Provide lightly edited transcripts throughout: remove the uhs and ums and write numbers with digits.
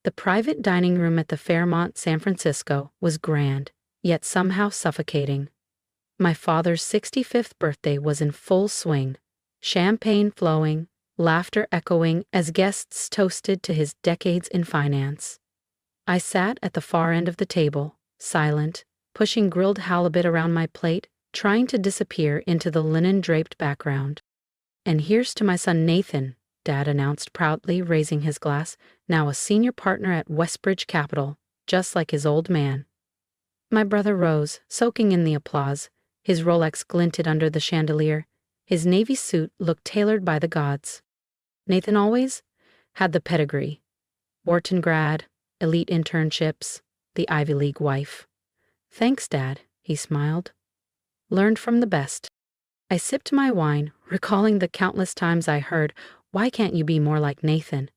The private dining room at the Fairmont, San Francisco, was grand, yet somehow suffocating. My father's 65th birthday was in full swing, champagne flowing, laughter echoing as guests toasted to his decades in finance. I sat at the far end of the table, silent, pushing grilled halibut around my plate, trying to disappear into the linen-draped background. "And here's to my son Nathan," Dad announced proudly, raising his glass, "now a senior partner at Westbridge Capital, just like his old man." My brother rose, soaking in the applause. His Rolex glinted under the chandelier. His navy suit looked tailored by the gods. Nathan always had the pedigree. Wharton grad, elite internships, the Ivy League wife. "Thanks, Dad," he smiled. "Learned from the best." I sipped my wine, recalling the countless times I heard, "Why can't you be more like Nathan?"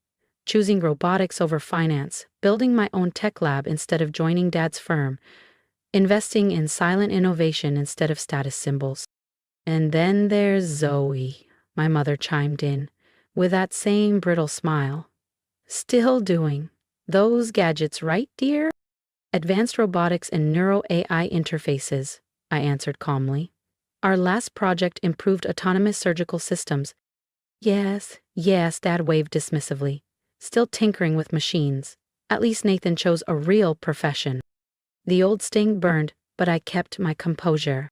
Choosing robotics over finance, building my own tech lab instead of joining Dad's firm, investing in silent innovation instead of status symbols. "And then there's Zoe," my mother chimed in, with that same brittle smile. "Still doing those gadgets, right, dear?" "Advanced robotics and neuro-AI interfaces," I answered calmly. "Our last project improved autonomous surgical systems." Yes, Dad waved dismissively. "Still tinkering with machines. At least Nathan chose a real profession." The old sting burned, but I kept my composure.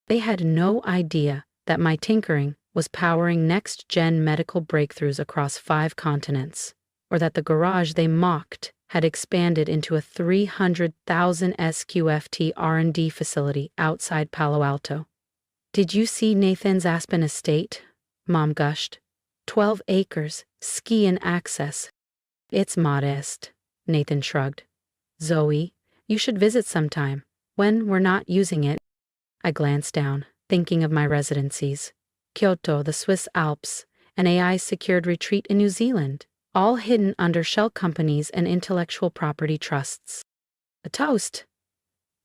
They had no idea that my tinkering was powering next-gen medical breakthroughs across 5 continents, or that the garage they mocked had expanded into a 300,000 SQFT R&D facility outside Palo Alto. "Did you see Nathan's Aspen estate?" Mom gushed. 12 acres, ski and access. "It's modest," Nathan shrugged. "Zoe, you should visit sometime, when we're not using it." I glanced down, thinking of my residencies. Kyoto, the Swiss Alps, an AI-secured retreat in New Zealand, all hidden under shell companies and intellectual property trusts. "A toast,"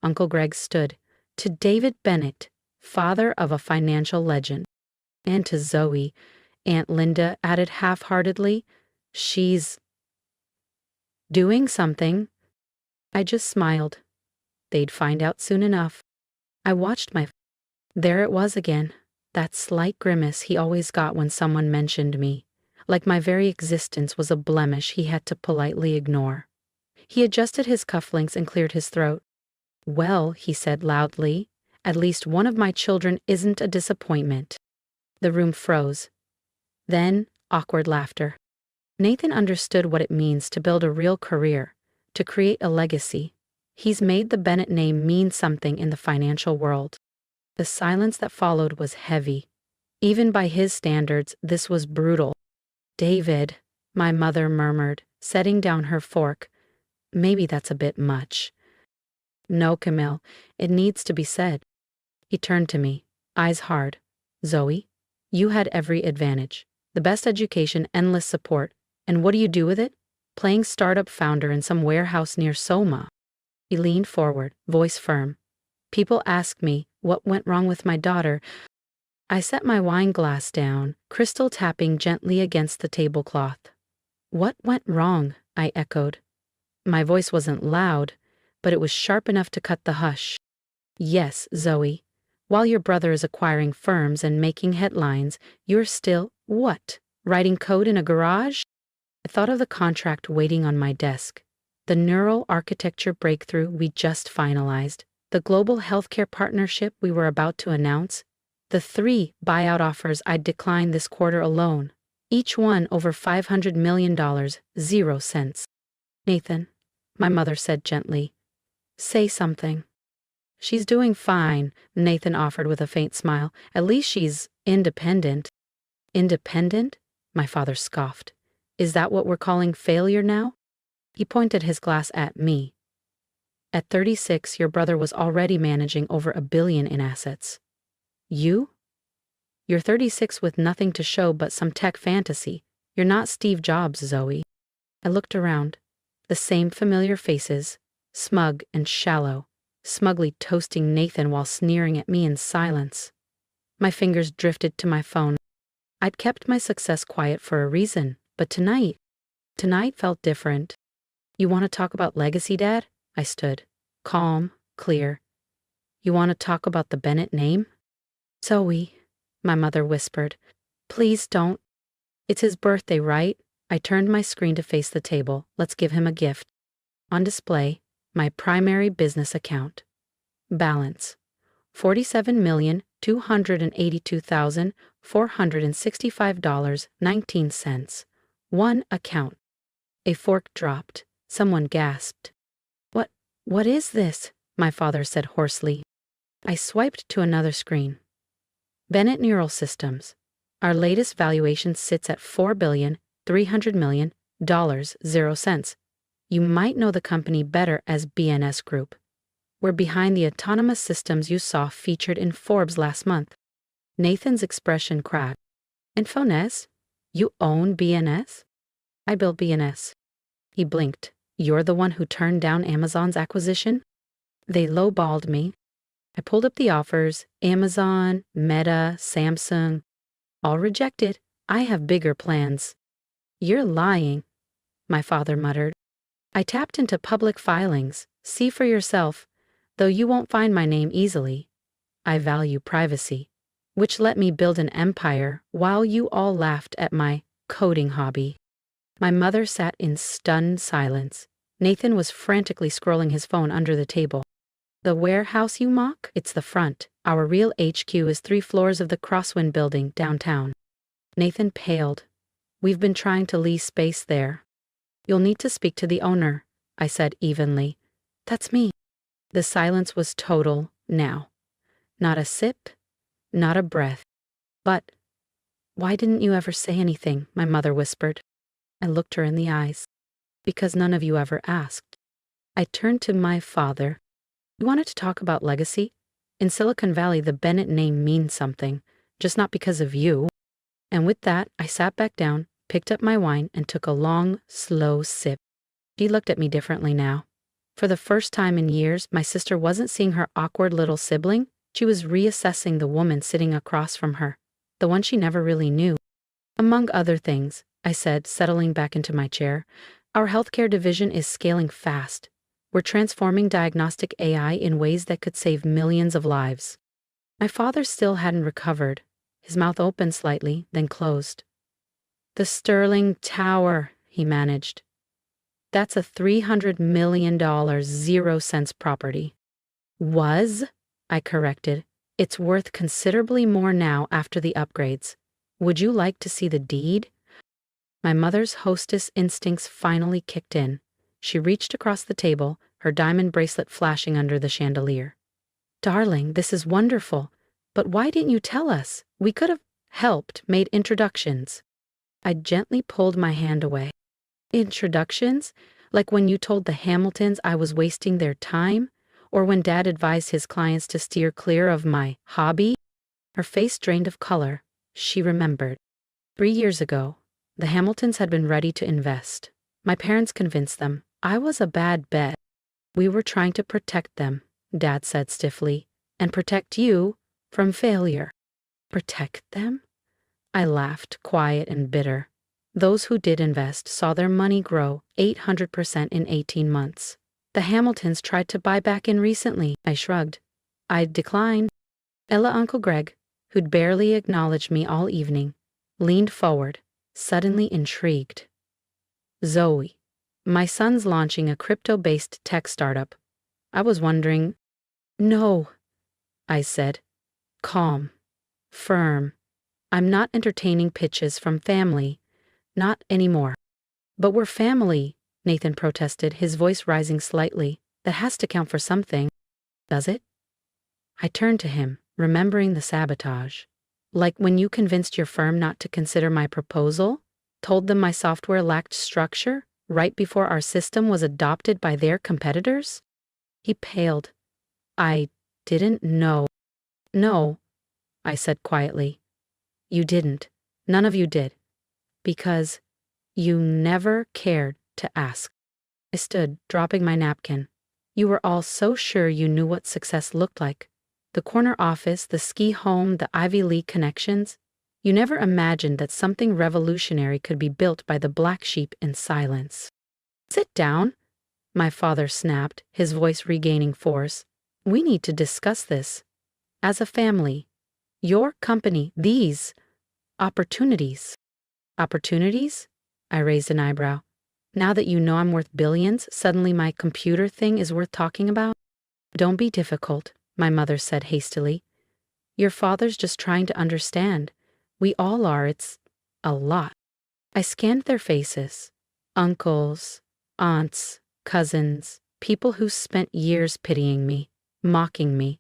Uncle Greg stood, "to David Bennett, father of a financial legend." "And to Zoe," Aunt Linda added half-heartedly. "She's doing something." I just smiled. They'd find out soon enough. I watched There it was again, that slight grimace he always got when someone mentioned me, like my very existence was a blemish he had to politely ignore. He adjusted his cufflinks and cleared his throat. "Well," he said loudly, "at least one of my children isn't a disappointment." The room froze. Then, awkward laughter. Nathan understood what it means to build a real career, to create a legacy. He's made the Bennett name mean something in the financial world. The silence that followed was heavy. Even by his standards, this was brutal. "David," my mother murmured, setting down her fork. "Maybe that's a bit much." "No, Camille, it needs to be said." He turned to me, eyes hard. "Zoe, you had every advantage. The best education, endless support. And what do you do with it? Playing startup founder in some warehouse near Soma." He leaned forward, voice firm. "People ask me what went wrong with my daughter." I set my wine glass down, crystal tapping gently against the tablecloth. "What went wrong?" I echoed. My voice wasn't loud, but it was sharp enough to cut the hush. "Yes, Zoe. While your brother is acquiring firms and making headlines, you're still, what, writing code in a garage?" I thought of the contract waiting on my desk, the neural architecture breakthrough we just finalized, the global healthcare partnership we were about to announce, the 3 buyout offers I'd declined this quarter alone, each one over $500 million, 0 cents. "Nathan," my mother said gently, "say something." "She's doing fine," Nathan offered with a faint smile. "At least she's independent." "Independent?" my father scoffed. "Is that what we're calling failure now?" He pointed his glass at me. "At 36, your brother was already managing over $1 billion in assets. You? You're 36 with nothing to show but some tech fantasy. You're not Steve Jobs, Zoe." I looked around. The same familiar faces, smug and shallow, smugly toasting Nathan while sneering at me in silence. My fingers drifted to my phone. I'd kept my success quiet for a reason, but tonight felt different. You want to talk about legacy, Dad? I stood, calm, clear. You want to talk about the Bennett name? Zoe, my mother whispered. Please don't. It's his birthday, right? I turned my screen to face the table. Let's give him a gift. On display, my primary business account. Balance: $47,282,465.19. One account. A fork dropped. Someone gasped. What is this? My father said hoarsely. I swiped to another screen. Bennett Neural Systems. Our latest valuation sits at $4,300,000,000. You might know the company better as BNS Group. We're behind the autonomous systems you saw featured in Forbes last month. Nathan's expression cracked. And Fonez? You own BNS? I built BNS. He blinked. You're the one who turned down Amazon's acquisition? They lowballed me. I pulled up the offers. Amazon, Meta, Samsung. All rejected. I have bigger plans. You're lying, my father muttered. I tapped into public filings. See for yourself. Though you won't find my name easily. I value privacy, which let me build an empire while you all laughed at my coding hobby. My mother sat in stunned silence. Nathan was frantically scrolling his phone under the table. The warehouse you mock? It's the front. Our real HQ is 3 floors of the Crosswind building downtown. Nathan paled. We've been trying to lease space there. You'll need to speak to the owner, I said evenly. That's me. The silence was total now. Not a sip, not a breath. But why didn't you ever say anything? My mother whispered. I looked her in the eyes. Because none of you ever asked. I turned to my father. You wanted to talk about legacy? In Silicon Valley, the Bennett name means something, just not because of you. And with that, I sat back down, picked up my wine, and took a long, slow sip. She looked at me differently now. For the first time in years, my sister wasn't seeing her awkward little sibling. She was reassessing the woman sitting across from her, the one she never really knew. Among other things, I said, settling back into my chair, our healthcare division is scaling fast. We're transforming diagnostic AI in ways that could save millions of lives. My father still hadn't recovered. His mouth opened slightly, then closed. The Sterling Tower, he managed. That's a $300 million 0-cents property. Was, I corrected. It's worth considerably more now after the upgrades. Would you like to see the deed? My mother's hostess instincts finally kicked in. She reached across the table, her diamond bracelet flashing under the chandelier. Darling, this is wonderful. But why didn't you tell us? We could have helped, made introductions. I gently pulled my hand away. Introductions? Like when you told the Hamiltons I was wasting their time? Or when Dad advised his clients to steer clear of my hobby? Her face drained of color. She remembered. 3 years ago, the Hamiltons had been ready to invest. My parents convinced them I was a bad bet. We were trying to protect them, Dad said stiffly, and protect you from failure. Protect them? I laughed, quiet and bitter. Those who did invest saw their money grow 800% in 18 months. The Hamiltons tried to buy back in recently. I shrugged. I declined. Ella Uncle Greg, who'd barely acknowledged me all evening, leaned forward, suddenly intrigued. Zoe, my son's launching a crypto-based tech startup. I was wondering. No, I said, calm, firm. I'm not entertaining pitches from family. Not anymore. But we're family, Nathan protested, his voice rising slightly. That has to count for something. Does it? I turned to him, remembering the sabotage. Like when you convinced your firm not to consider my proposal? Told them my software lacked structure right before our system was adopted by their competitors? He paled. I didn't know. No, I said quietly. You didn't. None of you did. Because you never cared to ask. I stood, dropping my napkin. You were all so sure you knew what success looked like. The corner office, the ski home, the Ivy League connections. You never imagined that something revolutionary could be built by the black sheep in silence. Sit down, my father snapped, his voice regaining force. We need to discuss this. As a family. Your company, these opportunities. Opportunities? I raised an eyebrow. Now that you know I'm worth billions, suddenly my computer thing is worth talking about? Don't be difficult, my mother said hastily. Your father's just trying to understand. We all are, it's a lot. I scanned their faces. Uncles, aunts, cousins, people who spent years pitying me, mocking me.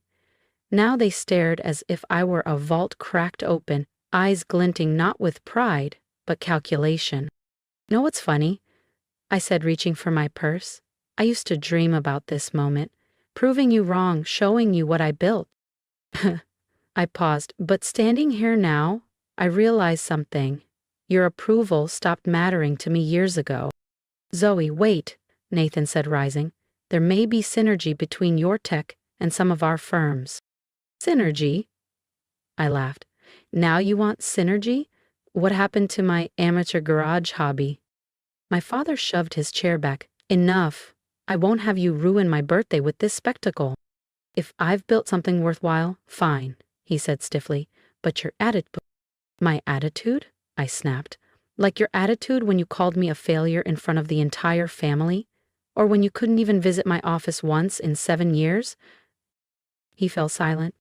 Now they stared as if I were a vault cracked open, eyes glinting not with pride, but calculation. Know what's funny? I said, reaching for my purse. I used to dream about this moment, proving you wrong, showing you what I built. I paused, but standing here now, I realized something. Your approval stopped mattering to me years ago. Zoe, wait, Nathan said, rising. There may be synergy between your tech and some of our firms. Synergy? I laughed. Now you want synergy? What happened to my amateur garage hobby? My father shoved his chair back. Enough. I won't have you ruin my birthday with this spectacle. If I've built something worthwhile, fine, he said stiffly. But your attitude. My attitude? I snapped. Like your attitude when you called me a failure in front of the entire family? Or when you couldn't even visit my office once in 7 years? He fell silent.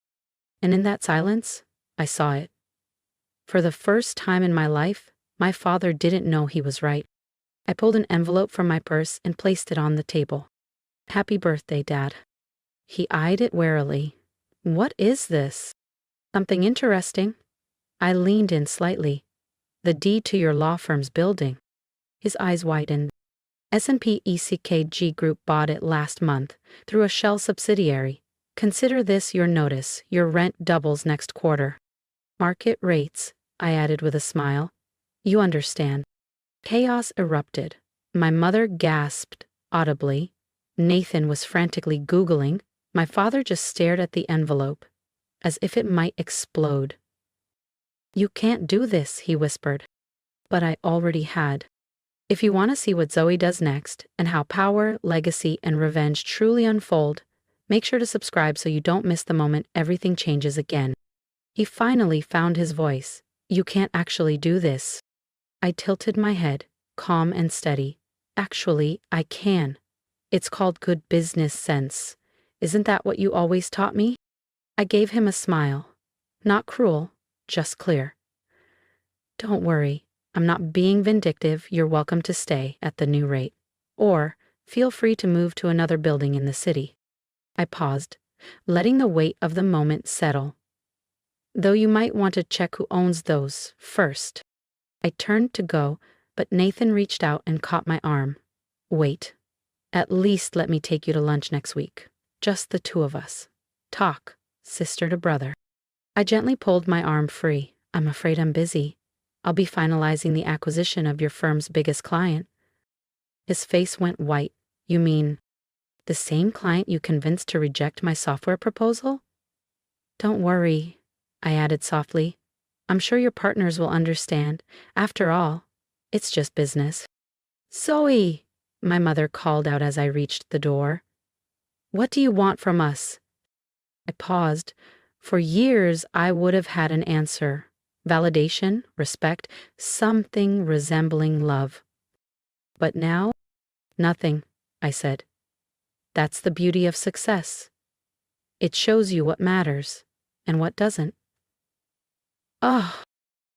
And in that silence, I saw it. For the first time in my life, my father didn't know he was right. I pulled an envelope from my purse and placed it on the table. Happy birthday, Dad. He eyed it warily. What is this? Something interesting. I leaned in slightly. The deed to your law firm's building. His eyes widened. S&P ECKG Group bought it last month through a shell subsidiary. Consider this your notice. Your rent doubles next quarter. Market rates, I added with a smile. You understand. Chaos erupted. My mother gasped audibly. Nathan was frantically Googling. My father just stared at the envelope, as if it might explode. You can't do this, he whispered. But I already had. If you want to see what Zoe does next, and how power, legacy, and revenge truly unfold, make sure to subscribe so you don't miss the moment everything changes again. He finally found his voice. You can't actually do this. I tilted my head, calm and steady. Actually, I can. It's called good business sense. Isn't that what you always taught me? I gave him a smile. Not cruel, just clear. Don't worry, I'm not being vindictive. You're welcome to stay at the new rate. Or, feel free to move to another building in the city. I paused, letting the weight of the moment settle. Though you might want to check who owns those first. I turned to go, but Nathan reached out and caught my arm. Wait. At least let me take you to lunch next week. Just the two of us. Talk, sister to brother. I gently pulled my arm free. I'm afraid I'm busy. I'll be finalizing the acquisition of your firm's biggest client. His face went white. You mean the same client you convinced to reject my software proposal? Don't worry, I added softly. I'm sure your partners will understand. After all, it's just business. Zoe, my mother called out as I reached the door. What do you want from us? I paused. For years, I would have had an answer. Validation, respect, something resembling love. But now, nothing, I said. That's the beauty of success. It shows you what matters and what doesn't. Oh,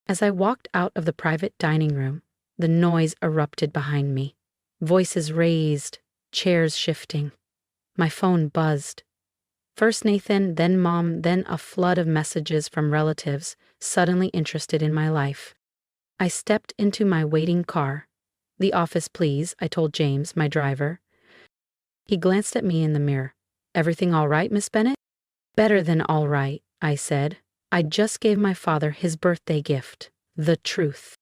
as I walked out of the private dining room, the noise erupted behind me. Voices raised, chairs shifting. My phone buzzed. First Nathan, then Mom, then a flood of messages from relatives suddenly interested in my life. I stepped into my waiting car. The office, please, I told James, my driver. He glanced at me in the mirror. Everything all right, Miss Bennett? Better than all right, I said. I just gave my father his birthday gift, the truth.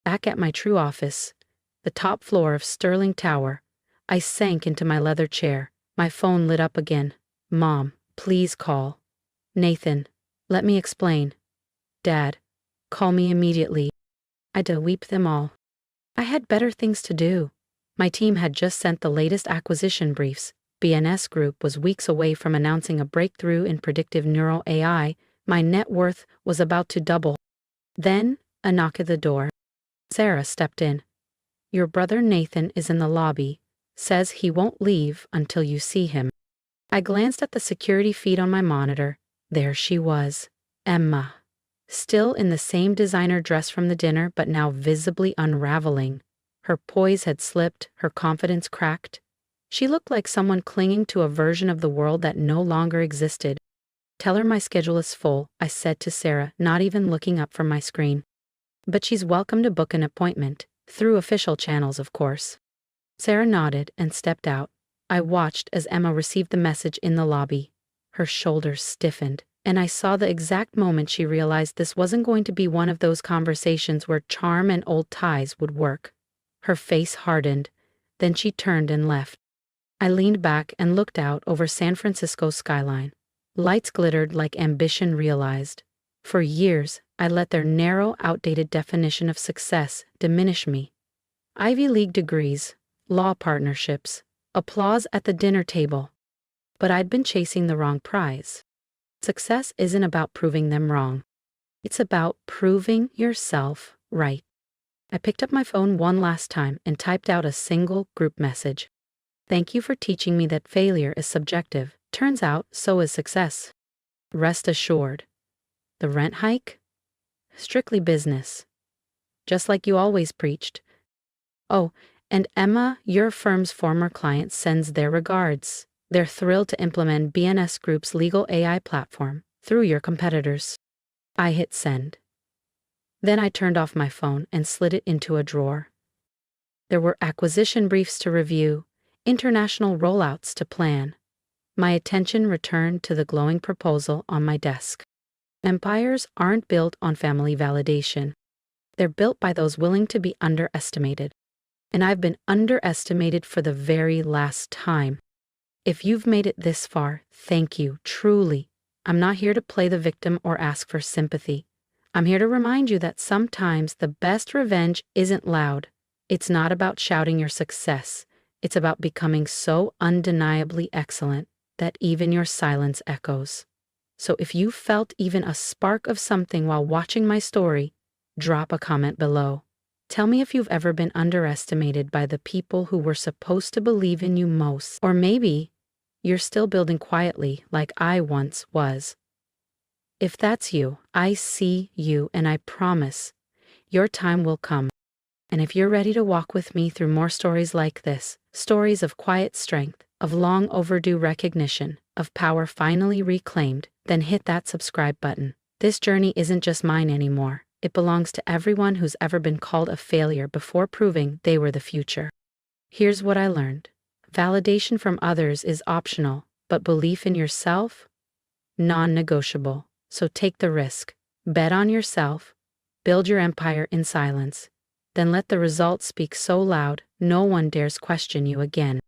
Back at my true office, the top floor of Sterling Tower, I sank into my leather chair. My phone lit up again. Mom, please call. Nathan, let me explain. Dad, call me immediately. I had to weep them all. I had better things to do. My team had just sent the latest acquisition briefs. BNS Group was weeks away from announcing a breakthrough in predictive neural AI. My net worth was about to double. Then, a knock at the door. Sarah stepped in. "Your brother Nathan is in the lobby. Says he won't leave until you see him." I glanced at the security feed on my monitor. There she was, Emma. Still in the same designer dress from the dinner, but now visibly unraveling. Her poise had slipped, her confidence cracked. She looked like someone clinging to a version of the world that no longer existed. "Tell her my schedule is full," I said to Sarah, not even looking up from my screen. "But she's welcome to book an appointment, through official channels, of course." Sarah nodded and stepped out. I watched as Emma received the message in the lobby. Her shoulders stiffened, and I saw the exact moment she realized this wasn't going to be one of those conversations where charm and old ties would work. Her face hardened, then she turned and left. I leaned back and looked out over San Francisco's skyline. Lights glittered like ambition realized. For years, I let their narrow, outdated definition of success diminish me. Ivy League degrees, law partnerships, applause at the dinner table. But I'd been chasing the wrong prize. Success isn't about proving them wrong. It's about proving yourself right. I picked up my phone one last time and typed out a single group message. "Thank you for teaching me that failure is subjective. Turns out, so is success. Rest assured. The rent hike? Strictly business. Just like you always preached. Oh, and Emma, your firm's former client, sends their regards. They're thrilled to implement BNS Group's legal AI platform through your competitors." I hit send. Then I turned off my phone and slid it into a drawer. There were acquisition briefs to review, international rollouts to plan. My attention returned to the glowing proposal on my desk. Empires aren't built on family validation. They're built by those willing to be underestimated. And I've been underestimated for the very last time. If you've made it this far, thank you, truly. I'm not here to play the victim or ask for sympathy. I'm here to remind you that sometimes the best revenge isn't loud. It's not about shouting your success. It's about becoming so undeniably excellent that even your silence echoes. So if you felt even a spark of something while watching my story, drop a comment below. Tell me if you've ever been underestimated by the people who were supposed to believe in you most. Or maybe you're still building quietly like I once was. If that's you, I see you, and I promise your time will come. And if you're ready to walk with me through more stories like this, stories of quiet strength, of long overdue recognition, of power finally reclaimed, then hit that subscribe button. This journey isn't just mine anymore. It belongs to everyone who's ever been called a failure before proving they were the future. Here's what I learned. Validation from others is optional, but belief in yourself? Non-negotiable. So take the risk. Bet on yourself. Build your empire in silence. Then let the results speak so loud, no one dares question you again.